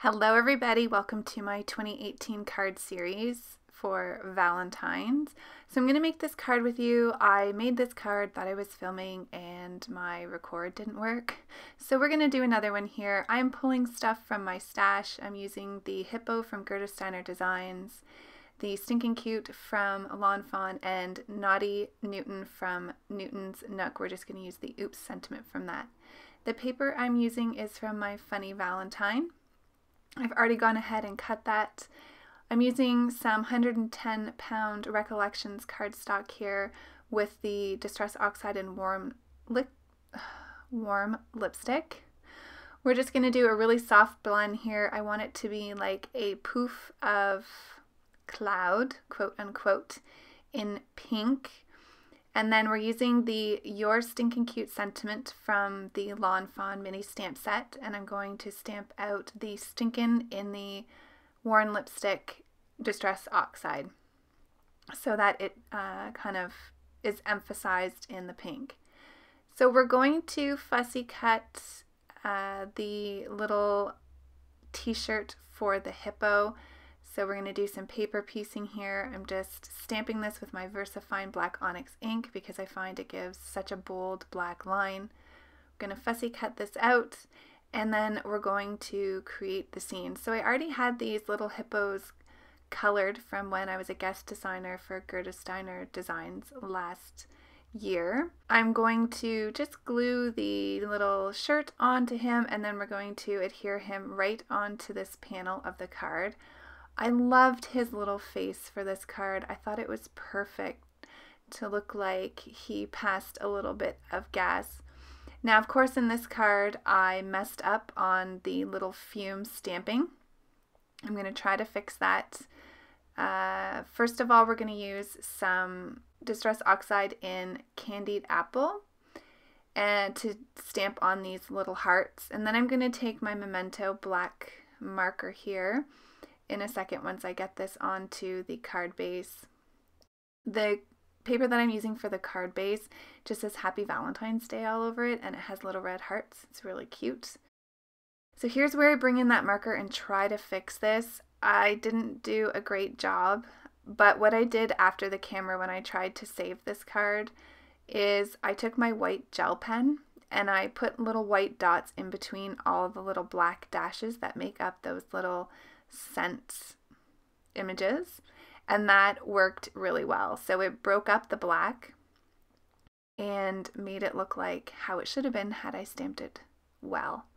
Hello everybody, welcome to my 2018 card series for Valentine's. So I'm going to make this card with you. I made this card, thought I was filming, and my record didn't work. So we're going to do another one here. I'm pulling stuff from my stash. I'm using the Hippo from Gerda Steiner Designs, the Stinken Cute from Fawn, and Naughty Newton from Newtons Nook. We're just going to use the Oops sentiment from that. The paper I'm using is from my Funny Valentine. I've already gone ahead and cut that. I'm using some 110-pound Recollections cardstock here with the Distress Oxide and warm lipstick. We're just going to do a really soft blend here. I want it to be like a poof of cloud, quote unquote, in pink. And then we're using the Your Stinking Cute sentiment from the Fawn mini stamp set, and I'm going to stamp out the Stinkin' in the worn lipstick Distress Oxide so that it kind of is emphasized in the pink. So we're going to fussy cut the little t-shirt for the hippo. So we're going to do some paper piecing here. I'm just stamping this with my VersaFine Black Onyx ink because I find it gives such a bold black line. I'm going to fussy cut this out, and then we're going to create the scene. So I already had these little hippos colored from when I was a guest designer for Gerda Steiner Designs last year. I'm going to just glue the little shirt onto him, and then we're going to adhere him right onto this panel of the card. I loved his little face for this card. I thought it was perfect to look like he passed a little bit of gas. Now, of course, in this card, I messed up on the little fume stamping. I'm going to try to fix that. First of all, we're going to use some Distress Oxide in Candied Apple and to stamp on these little hearts. And then I'm going to take my Memento black marker here in a second once I get this onto the card base. The paper that I'm using for the card base just says Happy Valentine's Day all over it, and it has little red hearts. It's really cute. So here's where I bring in that marker and try to fix this. I didn't do a great job, but what I did after the camera when I tried to save this card is I took my white gel pen and I put little white dots in between all the little black dashes that make up those little scent images, and that worked really well. So it broke up the black and made it look like how it should have been had I stamped it well.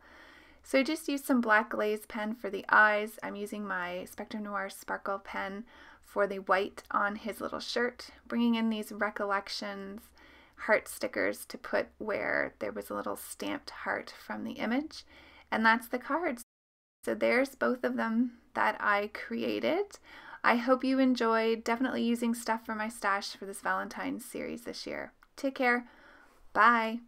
So I just used some black glaze pen for the eyes. I'm using my Spectre Noir Sparkle pen for the white on his little shirt, bringing in these Recollections heart stickers to put where there was a little stamped heart from the image, and that's the card. So there's both of them that I created. I hope you enjoyed definitely using stuff from my stash for this Valentine's series this year. Take care. Bye.